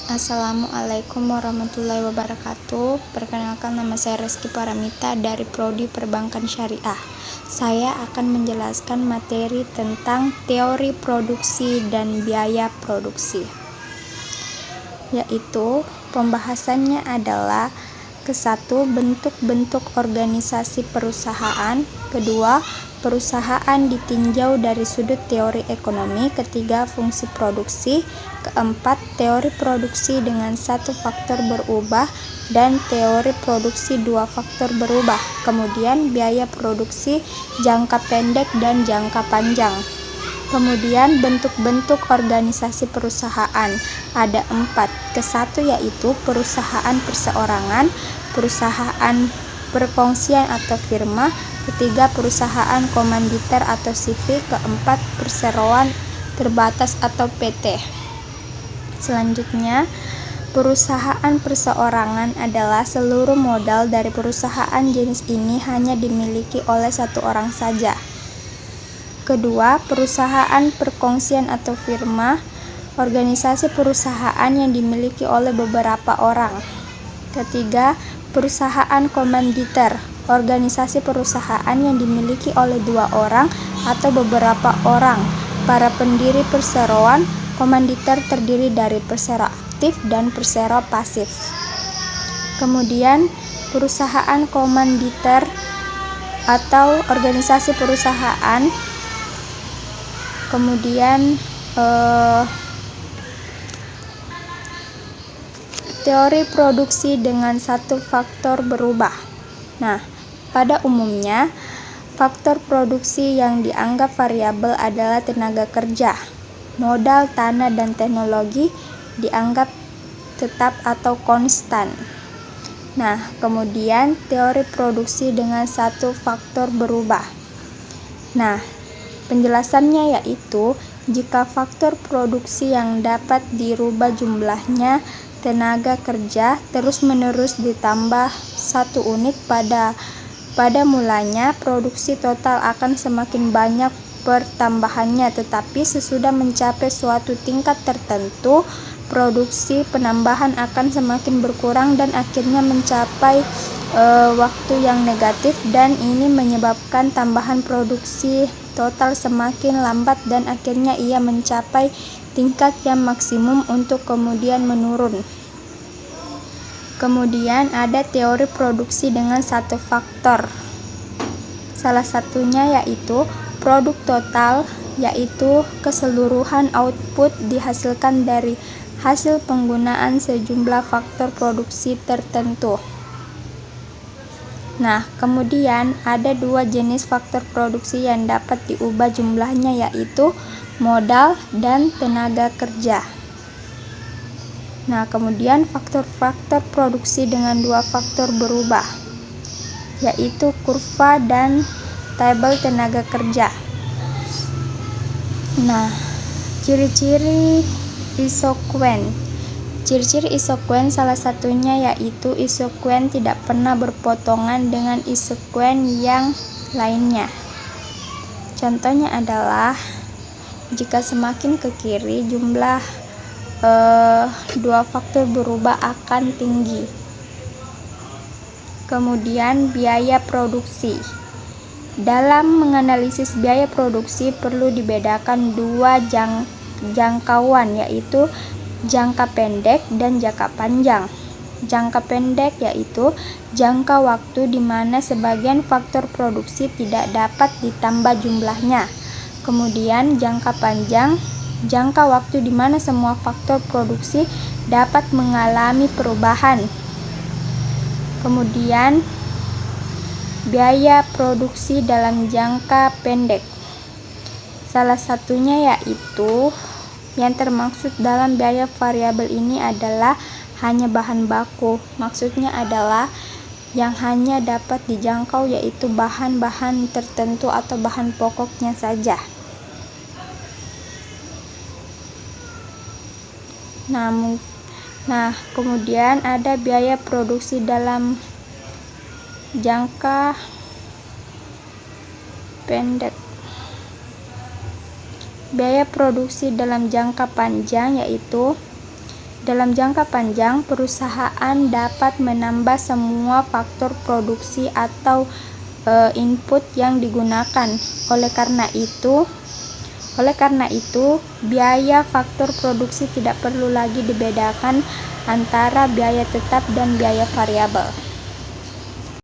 Assalamualaikum warahmatullahi wabarakatuh. Perkenalkan, nama saya Reski Paramita dari Prodi Perbankan Syariah. Saya akan menjelaskan materi tentang teori produksi dan biaya produksi, yaitu pembahasannya adalah ke-1, bentuk-bentuk organisasi perusahaan, kedua, perusahaan ditinjau dari sudut teori ekonomi, ketiga, fungsi produksi, keempat, teori produksi dengan satu faktor berubah dan teori produksi dua faktor berubah, kemudian biaya produksi jangka pendek dan jangka panjang. Kemudian bentuk-bentuk organisasi perusahaan ada 4. Ke-1 yaitu perusahaan perseorangan, perusahaan perkongsian atau firma, ketiga perusahaan komanditer atau CV, keempat perseroan terbatas atau PT. Selanjutnya, perusahaan perseorangan adalah seluruh modal dari perusahaan jenis ini hanya dimiliki oleh satu orang saja. Kedua, perusahaan perkongsian atau firma, organisasi perusahaan yang dimiliki oleh beberapa orang. Ketiga, perusahaan komanditer, organisasi perusahaan yang dimiliki oleh 2 orang atau beberapa orang. Para pendiri perseroan komanditer terdiri dari persero aktif dan persero pasif. Kemudian, perusahaan komanditer atau organisasi perusahaan, kemudian teori produksi dengan satu faktor berubah. Nah, pada umumnya faktor produksi yang dianggap variabel adalah tenaga kerja. Modal, tanah, dan teknologi dianggap tetap atau konstan. Nah, kemudian teori produksi dengan satu faktor berubah. Nah, penjelasannya yaitu jika faktor produksi yang dapat dirubah jumlahnya tenaga kerja terus-menerus ditambah 1 unit pada mulanya, produksi total akan semakin banyak pertambahannya, tetapi sesudah mencapai suatu tingkat tertentu, produksi penambahan akan semakin berkurang dan akhirnya mencapai waktu yang negatif, dan ini menyebabkan tambahan produksi total semakin lambat dan akhirnya ia mencapai tingkat yang maksimum untuk kemudian menurun. Kemudian ada teori produksi dengan satu faktor. Salah satunya yaitu produk total, yaitu keseluruhan output dihasilkan dari hasil penggunaan sejumlah faktor produksi tertentu. Nah, kemudian ada 2 jenis faktor produksi yang dapat diubah jumlahnya, yaitu modal dan tenaga kerja. Nah, kemudian faktor-faktor produksi dengan 2 faktor berubah, yaitu kurva dan tabel tenaga kerja. Nah, ciri-ciri isokuen. Ciri-ciri isokuen salah satunya yaitu isokuen tidak pernah berpotongan dengan isokuen yang lainnya. Contohnya adalah jika semakin ke kiri jumlah 2 faktor berubah akan tinggi. Kemudian biaya produksi. Dalam menganalisis biaya produksi perlu dibedakan 2 jangkauan, yaitu jangka pendek dan jangka panjang. Jangka pendek yaitu jangka waktu di mana sebagian faktor produksi tidak dapat ditambah jumlahnya. Kemudian jangka panjang, jangka waktu di mana semua faktor produksi dapat mengalami perubahan. Kemudian biaya produksi dalam jangka pendek. Salah satunya yaitu yang termaksud dalam biaya variabel ini adalah hanya bahan baku. Maksudnya adalah yang hanya dapat dijangkau yaitu bahan-bahan tertentu atau bahan pokoknya saja. Nah, kemudian ada biaya produksi dalam jangka pendek. Biaya produksi dalam jangka panjang yaitu Dalam jangka panjang, perusahaan dapat menambah semua faktor produksi atau input yang digunakan. Oleh karena itu, biaya faktor produksi tidak perlu lagi dibedakan antara biaya tetap dan biaya variabel.